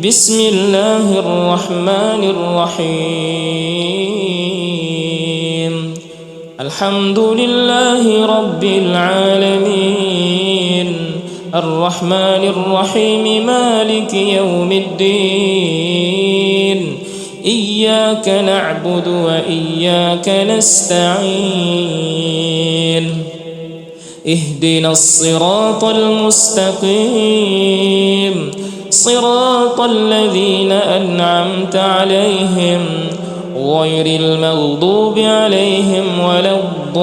بسم الله الرحمن الرحيم الحمد لله رب العالمين الرحمن الرحيم مالك يوم الدين إياك نعبد وإياك نستعين اهدنا الصراط المستقيم صراط الذين أنعمت عليهم غير المغضوب عليهم ولا الضالين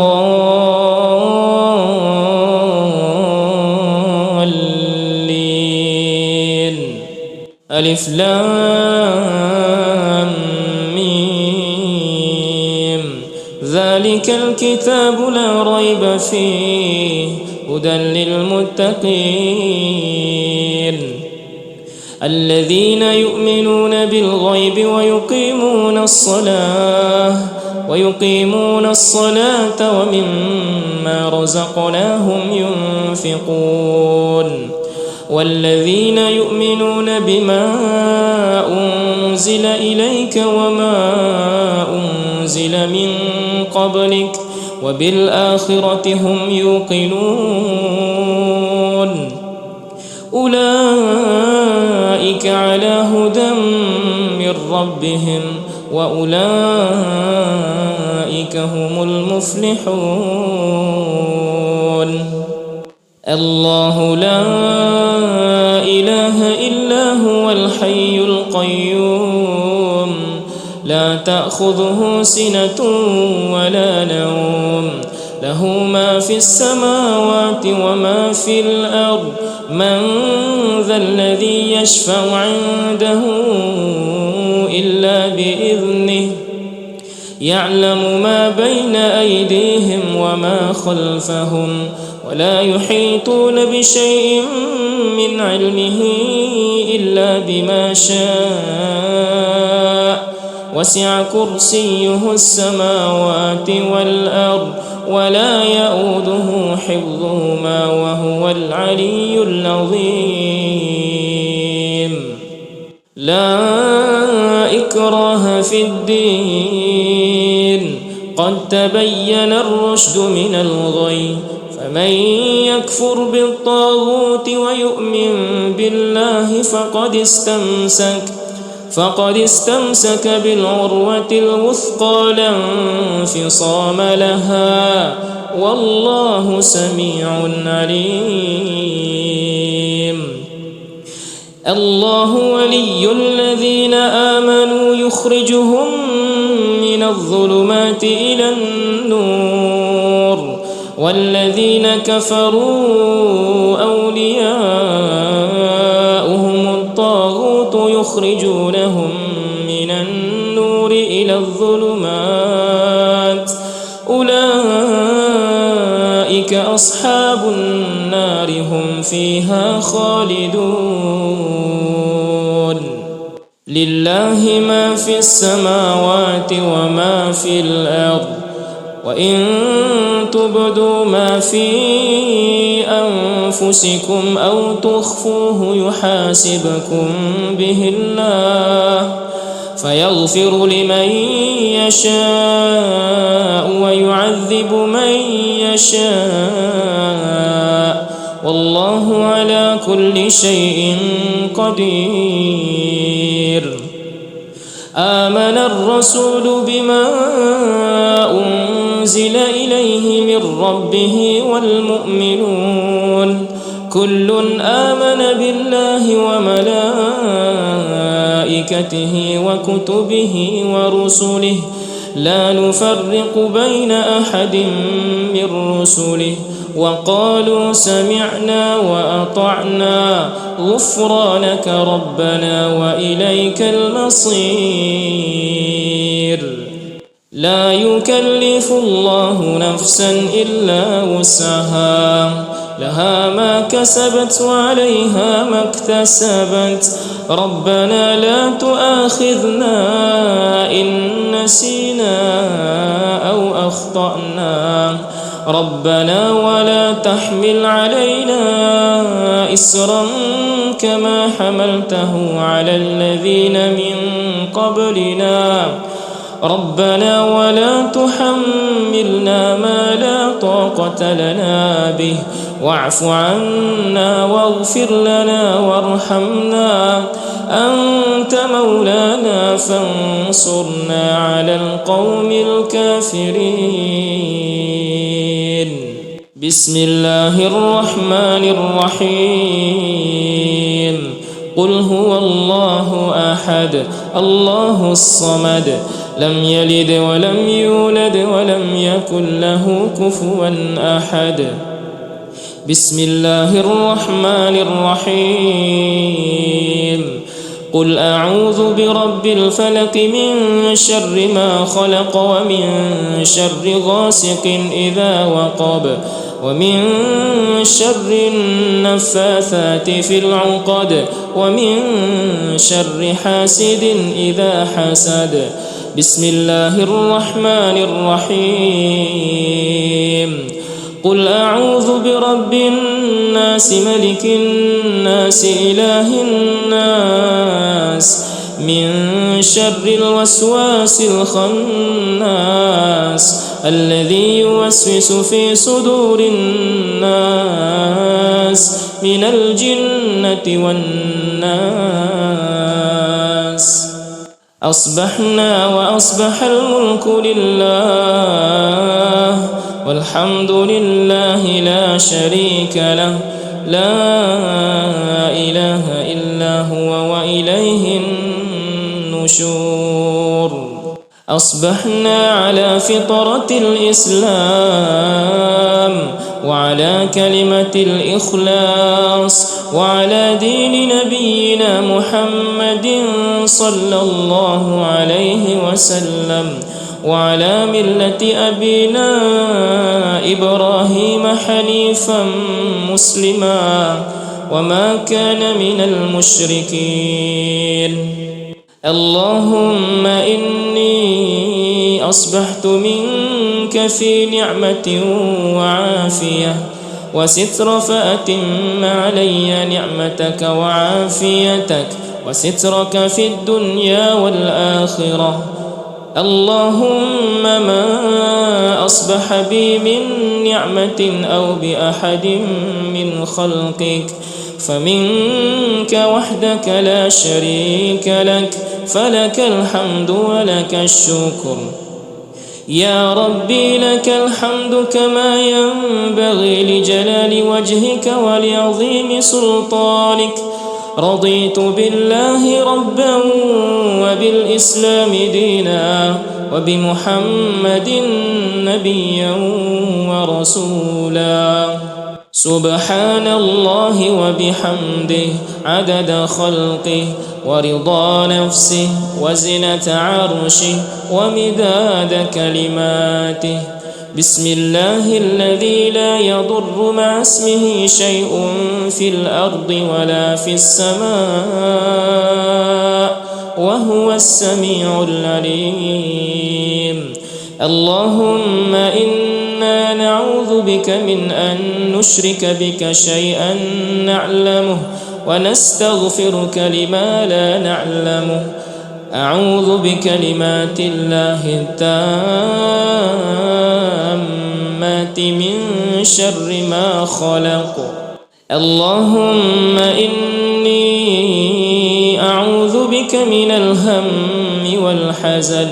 ألف لام ميم ذلك الكتاب لا ريب فيه هدى للمتقين الذين يؤمنون بالغيب ويقيمون الصلاة ومما رزقناهم ينفقون والذين يؤمنون بما أنزل إليك وما أنزل من قبلك وبالآخرة هم يوقنون أولئك على هدى من ربهم وأولئك هم المفلحون الله لا إله إلا هو الحي القيوم لا تأخذه سنة ولا نوم له ما في السماوات وما في الأرض من ذا الذي يشفع عنده إلا بإذنه يعلم ما بين أيديهم وما خلفهم ولا يحيطون بشيء من علمه إلا بما شاء وسع كرسيه السماوات والأرض ولا يؤوده حفظهما وهو العلي العظيم لا إكراه في الدين قد تبين الرشد من الغي فمن يكفر بالطاغوت ويؤمن بالله فقد استمسك بالعروة الوثقى لا انفصام لها والله سميع عليم الله ولي الذين آمنوا يخرجهم من الظلمات إلى النور والذين كفروا أولياؤهم الطاغوت يخرجونهم من النور إلى الظلمات أولئك أصحاب النار هم فيها خالدون لله ما في السماوات وما في الأرض وإن تبدوا ما في أنفسكم أو تخفوه يحاسبكم به الله فيغفر لمن يشاء ويعذب من يشاء والله على كل شيء قدير آمن الرسول بما أنزل إليه من ربه والمؤمنون كل آمن بالله وملائكته وكتبه ورسله لا نفرق بين أحد من رسله وقالوا سمعنا وأطعنا غفرانك ربنا وإليك المصير لا يكلف الله نفسا إلا وسعها لها ما كسبت وعليها ما اكتسبت ربنا لا تؤاخذنا إن نسينا أو أخطأنا ربنا ولا تحمل علينا إسرا كما حملته على الذين من قبلنا ربنا ولا تحملنا ما لا طاقة لنا به واعف عنا واغفر لنا وارحمنا أنت مولانا فانصرنا على القوم الكافرين. بسم الله الرحمن الرحيم. قل هو الله أحد الله الصمد لم يلد ولم يولد ولم يكن له كفوا أحد. بسم الله الرحمن الرحيم. قل أعوذ برب الفلق من شر ما خلق ومن شر غاسق إذا وقب ومن شر النفاثات في العقد ومن شر حاسد إذا حسد. بسم الله الرحمن الرحيم. قل أعوذ برب الناس ملك الناس إله الناس من شر الوسواس الخناس الذي يوسوس في صدور الناس من الجنة والناس. أصبحنا وأصبح الملك لله والحمد لله لا شريك له لا إله إلا هو وإليه النشور. أصبحنا على فطرة الإسلام وعلى كلمة الإخلاص وعلى دين نبينا محمد صلى الله عليه وسلم وعلى ملة أبينا إبراهيم حنيفا مسلما وما كان من المشركين. اللهم إني أصبحت منك في نعمة وعافية وستر فأتم علي نعمتك وعافيتك وسترك في الدنيا والآخرة. اللهم ما أصبح بي من نعمة أو بأحد من خلقك فمنك وحدك لا شريك لك فلك الحمد ولك الشكر. يا ربي لك الحمد كما ينبغي لجلال وجهك ولعظيم سلطانك. رضيت بالله ربا وبالإسلام دينا وبمحمد نبيا ورسولا. سبحان الله وبحمده عدد خلقه ورضا نفسه وزنة عرشه ومداد كلماته. بسم الله الذي لا يضر مع اسمه شيء في الأرض ولا في السماء وهو السميع العليم. اللهم إنا نعوذ بك من أن نشرك بك شيئا نعلمه ونستغفرك لما لا نعلمه. أعوذ بكلمات الله التامات من شر ما خلق. اللهم إني أعوذ بك من الهم والحزن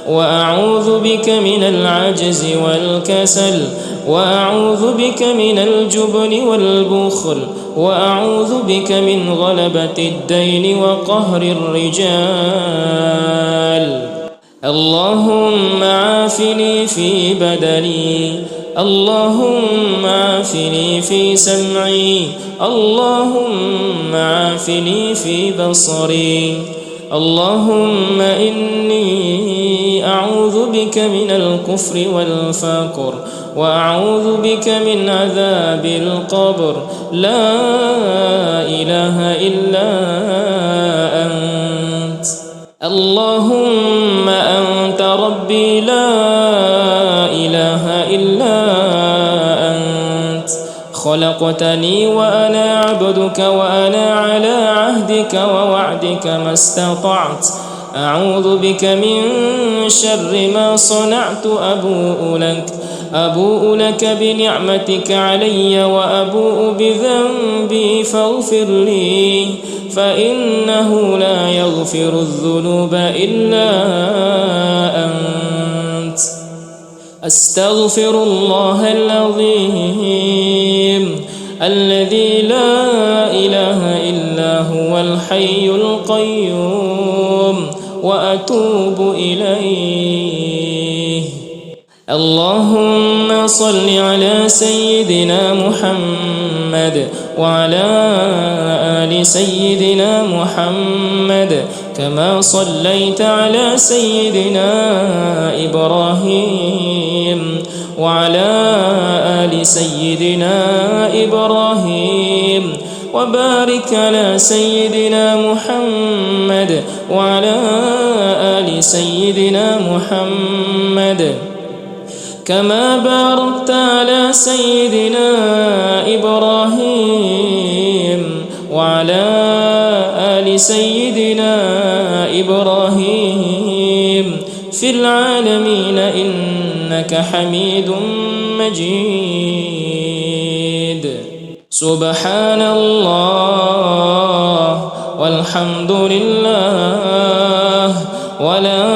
وأعوذ بك من العجز والكسل وأعوذ بك من الجبن والبخل وأعوذ بك من غلبة الدين وقهر الرجال. اللهم عافني في بدني اللهم عافني في سمعي اللهم عافني في بصري. اللهم إني أعوذ بك من الكفر والفقر وأعوذ بك من عذاب القبر. لا إله إلا أنت. اللهم أنت ربي لا إله إلا أنت خلقتني وأنا عبدك وأنا على عهدك ووعدك ما استطعت أعوذ بك من شر ما صنعت أبوء لك بنعمتك علي وأبوء بذنبي فاغفر لي فإنه لا يغفر الذنوب إلا أنت أستغفر الله العظيم الذي لا إله إلا هو الحي القيوم وأتوب إليه. اللهم صل على سيدنا محمد وعلى آل سيدنا محمد كما صليت على سيدنا إبراهيم وعلى آل سيدنا إبراهيم وبارك على سيدنا محمد وعلى آل سيدنا محمد كما باركت على سيدنا إبراهيم وعلى آل سيدنا إبراهيم في العالمين إنك حميد مجيد. سبحان الله والحمد لله ولا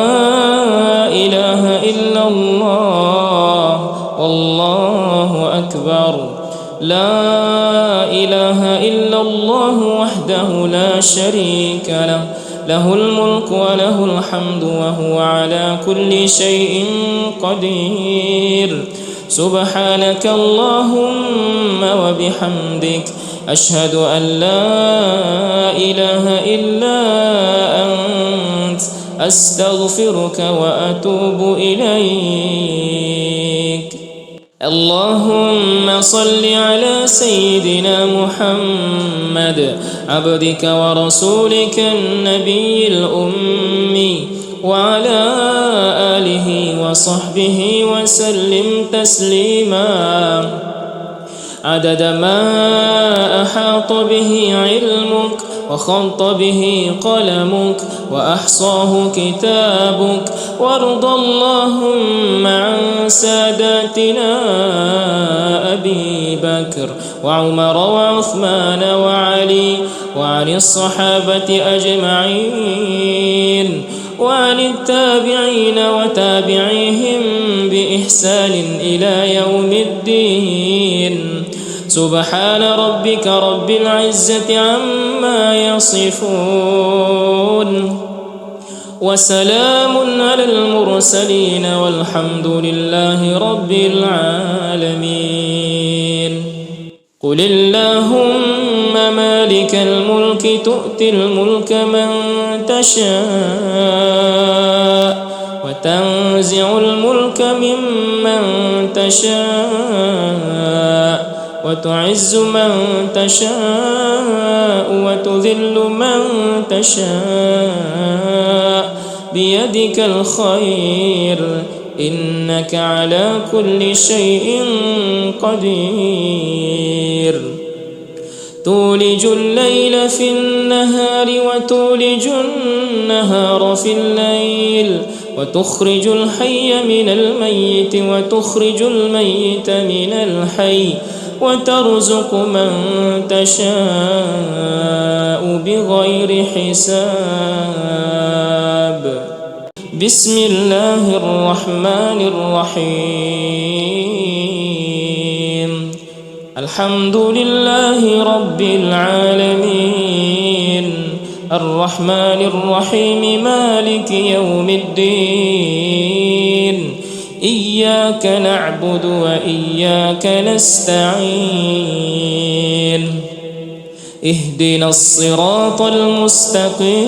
إله إلا الله والله أكبر. لا إله إلا الله وحده لا شريك له له الملك وله الحمد وهو على كل شيء قدير. سبحانك اللهم وبحمدك أشهد أن لا إله إلا أنت أستغفرك وأتوب إليك. اللهم صل على سيدنا محمد عبدك ورسولك النبي الأمي وعلى آله وصحبه وسلم تسليما عدد ما أحاط به علمك وخط به قلمك وأحصاه كتابك. وارض اللهم عن ساداتنا أبي بكر وعمر وعثمان وعلي وعن الصحابة أجمعين وعن التابعين وتابعيهم بإحسان إلى يوم الدين. سبحان ربك رب العزة عما يصفون وسلام على المرسلين والحمد لله رب العالمين. قل اللهم مالك الملك تؤتي الملك من تشاء وتنزع الملك ممن تشاء وتعز من تشاء وتذل من تشاء بيدك الخير إنك على كل شيء قدير. تولج الليل في النهار وتولج النهار في الليل وتخرج الحي من الميت وتخرج الميت من الحي وترزق من تشاء بغير حساب. بسم الله الرحمن الرحيم. الحمد لله رب العالمين الرحمن الرحيم مالك يوم الدين. إياك نعبد وإياك نستعين. اهدنا الصراط المستقيم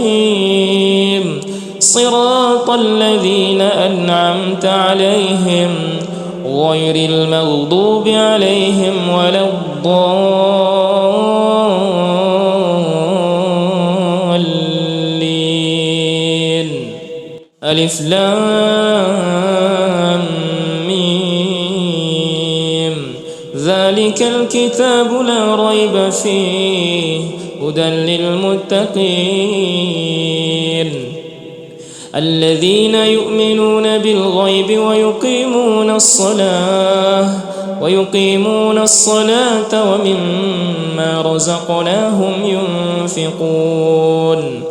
صراط الذين أنعمت عليهم غير المغضوب عليهم ولا الضالين. ألف لام ميم. ذلك ذلك الكتاب لا ريب فيه هدى للمتقين الذين يؤمنون بالغيب ويقيمون الصلاة ومما رزقناهم ينفقون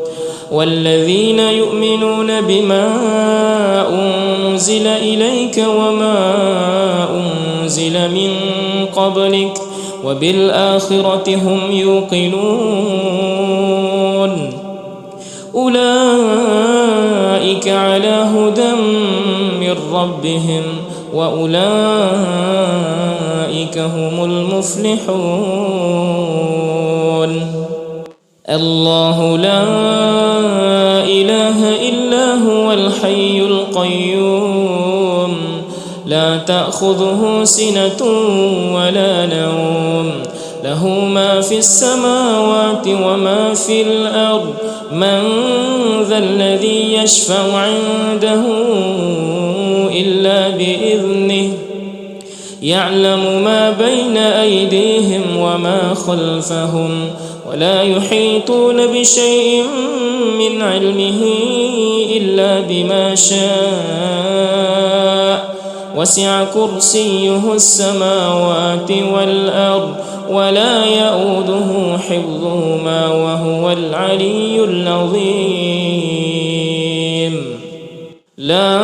والذين يؤمنون بما أنزل إليك وما أنزل من قبلك وبالآخرة هم يوقنون أولئك على هدى من ربهم وأولئك هم المفلحون الله لا إله إلا هو الحي القيوم لا تأخذه سنة ولا نوم له ما في السماوات وما في الأرض من ذا الذي يشفع عنده إلا بإذنه يعلم ما بين أيديهم وما خلفهم ولا يحيطون بشيء من علمه إلا بما شاء وسع كرسيه السماوات والأرض ولا يؤوده حفظهما وهو العلي العظيم لا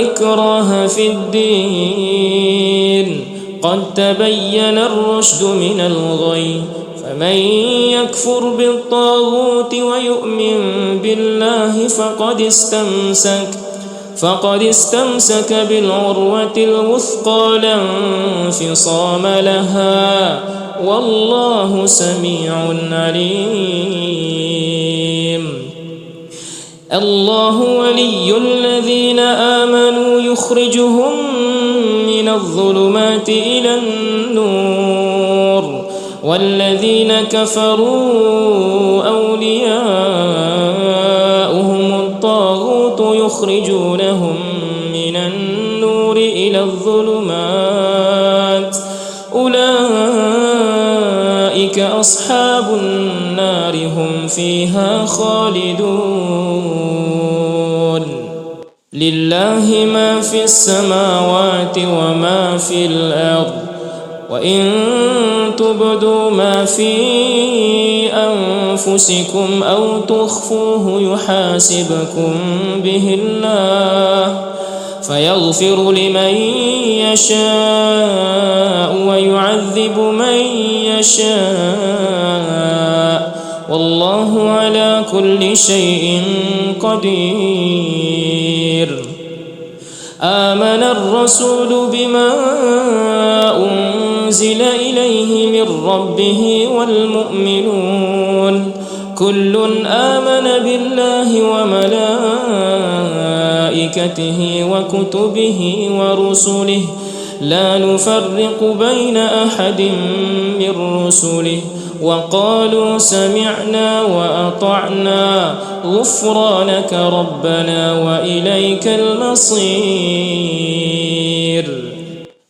إكراه في الدين قد تبين الرشد من الغي فمن يكفر بالطاغوت ويؤمن بالله فقد استمسك بالعروة الوثقى لا انفصام لها والله سميع عليم الله ولي الذين آمنوا يخرجهم من الظلمات إلى النور والذين كفروا أولياؤهم الطاغوت يخرجونهم من النور إلى الظلمات أولئك أصحاب النار هم فيها خالدون لله ما في السماوات وما في الأرض وإن تبدوا ما في أنفسكم أو تخفوه يحاسبكم به الله فيغفر لمن يشاء ويعذب من يشاء والله على كل شيء قدير آمن الرسول بما أنزل إليه من ربه والمؤمنون كل آمن بالله وملائكته وكتبه ورسله لا نفرق بين أحد من رسله وقالوا سمعنا وأطعنا غفرانك ربنا وإليك المصير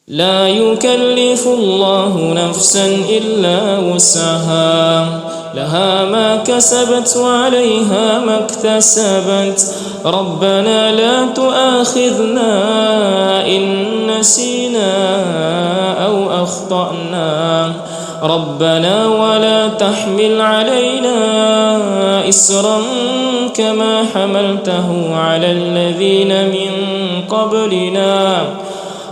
لا يكلف الله نفسا إلا وسعها لها ما كسبت وعليها ما اكتسبت ربنا لا تؤاخذنا إن نسينا أو أخطأنا ربنا ولا تحمل علينا إسرا كما حملته على الذين من قبلنا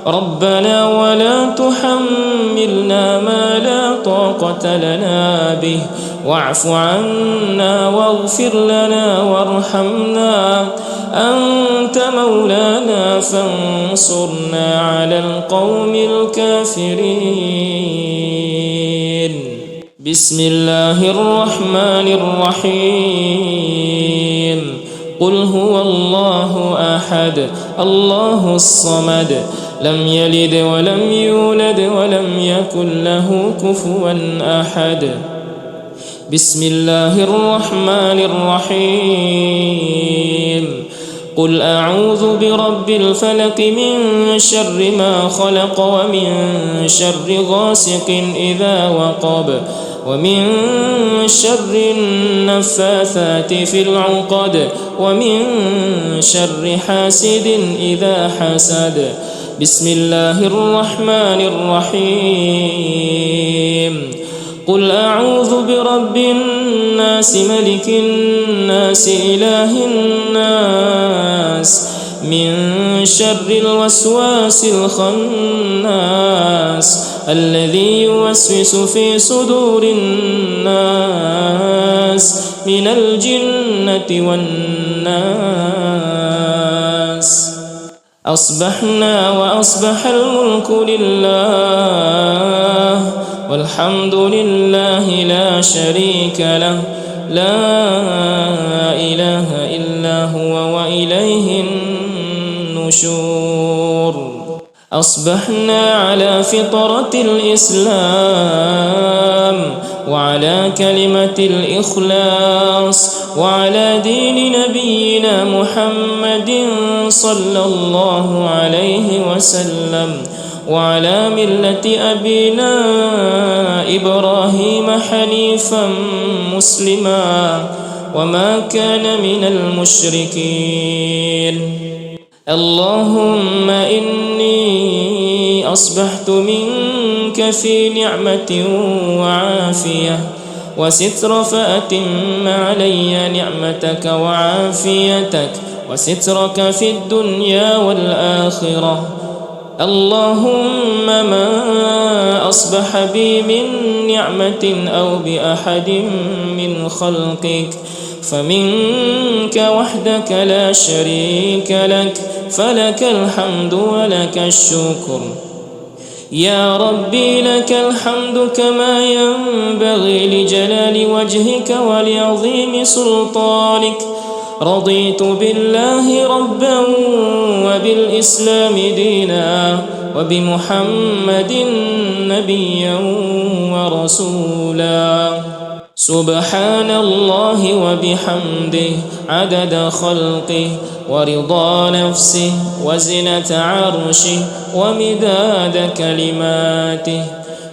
ربنا ولا تحملنا ما لا طاقة لنا به واعف عنا واغفر لنا وارحمنا أنت مولانا فانصرنا على القوم الكافرين بسم الله الرحمن الرحيم قل هو الله أحد الله الصمد لم يلد ولم يولد ولم يكن له كفوا أحد بسم الله الرحمن الرحيم قل أعوذ برب الفلق من شر ما خلق ومن شر غاسق إذا وقب ومن شر النفاثات في العقد ومن شر حاسد إذا حسد. بسم الله الرحمن الرحيم. قل أعوذ برب الناس ملك الناس إله الناس من شر الوسواس الخناس الذي يوسوس في صدور الناس من الجنة والناس. أصبحنا وأصبح الملك لله والحمد لله لا شريك له لا إله إلا هو وإليه النشور. أصبحنا على فطرة الإسلام وعلى كلمة الإخلاص وعلى دين نبينا محمد صلى الله عليه وسلم وعلى ملة أبينا إبراهيم حنيفا مسلما وما كان من المشركين. اللهم إني أصبحت منك في نعمة وعافية وستر فأتم علي نعمتك وعافيتك وسترك في الدنيا والآخرة. اللهم ما أصبح بي من نعمة أو بأحد من خلقك فمنك وحدك لا شريك لك فلك الحمد ولك الشكر. يا ربي لك الحمد كما ينبغي لجلال وجهك ولعظيم سلطانك. رضيت بالله ربا وبالإسلام دينا وبمحمد نبيا ورسولا. سبحان الله وبحمده عدد خلقه ورضا نفسه وزنة عرشه ومداد كلماته.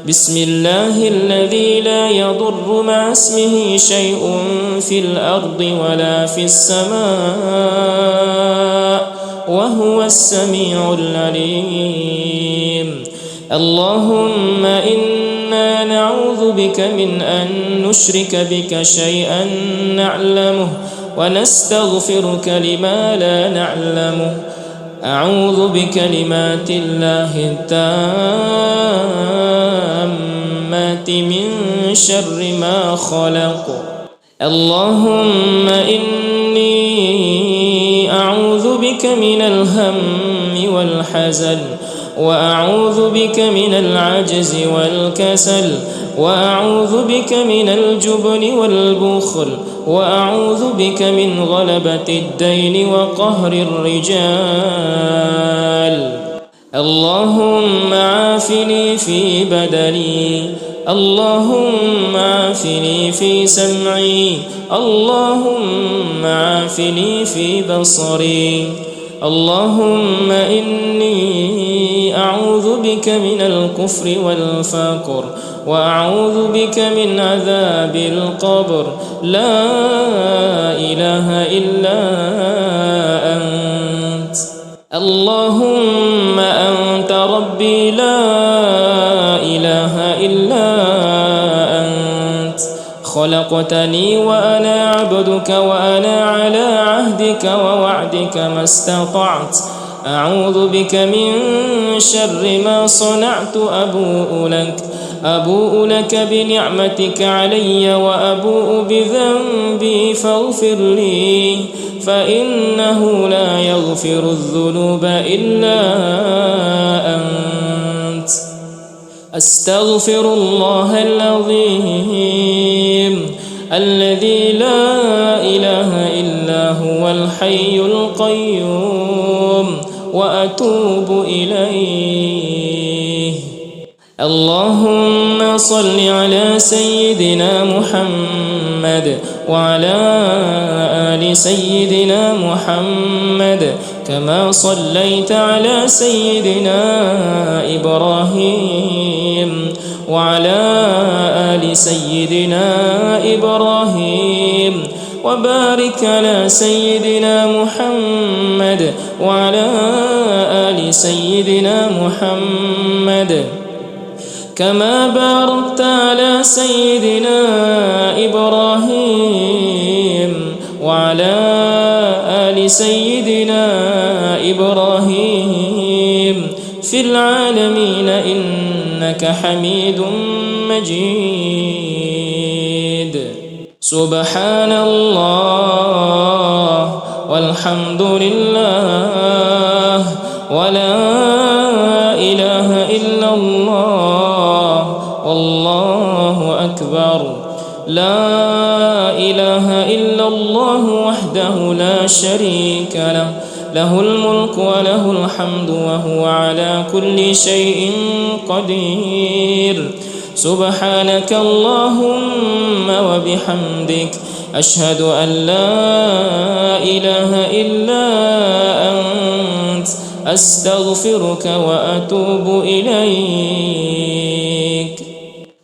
بسم الله الذي لا يضر مع اسمه شيء في الأرض ولا في السماء وهو السميع العليم. اللهم إنا نعوذ بك من أن نشرك بك شيئا نعلمه ونستغفرك لما لا نعلمه. أعوذ بكلمات الله التامات من شر ما خلق. اللهم إني أعوذ بك من الهم والحزن وأعوذ بك من العجز والكسل وأعوذ بك من الجبن والبخل وأعوذ بك من غلبة الدين وقهر الرجال. اللهم عافني في بدني اللهم عافني في سمعي اللهم عافني في بصري. اللهم إني أعوذ بك من الكفر والفقر وأعوذ بك من عذاب القبر. لا إله إلا أنت. اللهم أنت ربي لا إله إلا أنت. خلقتني وأنا عبدك وأنا على عهدك ووعدك ما استطعت. أعوذ بك من شر ما صنعت. أبوء لك بنعمتك علي وأبوء بذنبي فاغفر لي فإنه لا يغفر الذنوب إلا أنت. أستغفر الله العظيم الذي لا إله إلا هو الحي القيوم وأتوب إليه. اللهم صل على سيدنا محمد وعلى آل سيدنا محمد كما صليت على سيدنا إبراهيم وعلى آل سيدنا إبراهيم وبارك على سيدنا محمد وعلى آل سيدنا محمد كما باركت على سيدنا إبراهيم وعلى آل سيدنا إبراهيم في العالمين إنك حميد مجيد. سبحان الله والحمد لله ولا إله إلا الله والله أكبر. لا إله إلا الله وحده لا شريك له، له الملك وله الحمد وهو على كل شيء قدير. سبحانك اللهم وبحمدك أشهد أن لا إله إلا أنت أستغفرك وأتوب إليك.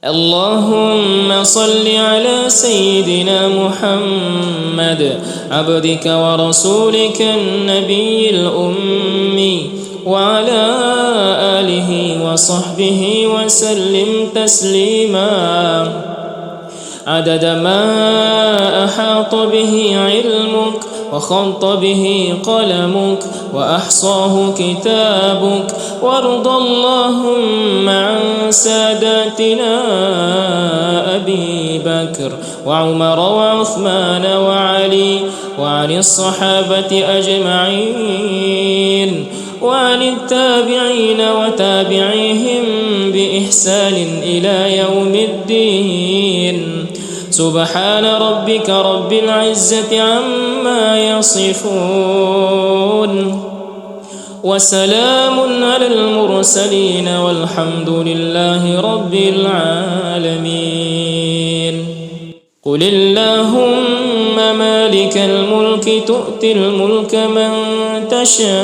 اللهم صل على سيدنا محمد عبدك ورسولك النبي الأمي وعلى آله وصحبه وسلم تسليما عدد ما أحاط به علمك وخط به قلمك وأحصاه كتابك. وارض اللهم عن ساداتنا أبي بكر وعمر وعثمان وعلي وعن الصحابة أجمعين وعن التابعين وتابعيهم بإحسان إلى يوم الدين. سبحان ربك رب العزة عما يصفون وسلام على المرسلين والحمد لله رب العالمين. قل اللهم مالك الملك تؤتي الملك من تشاء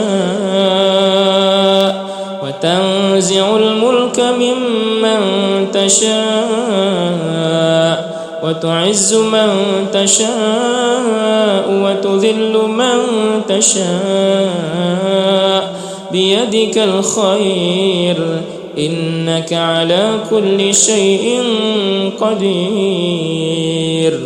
وتنزع الملك ممن تشاء وتعز من تشاء وتذل من تشاء بيدك الخير إنك على كل شيء قدير.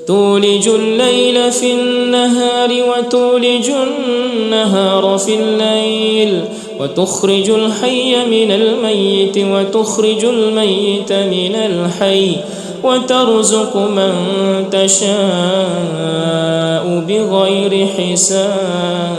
تولج الليل في النهار وتولج النهار في الليل وتخرج الحي من الميت وتخرج الميت من الحي وترزق من تشاء بغير حساب.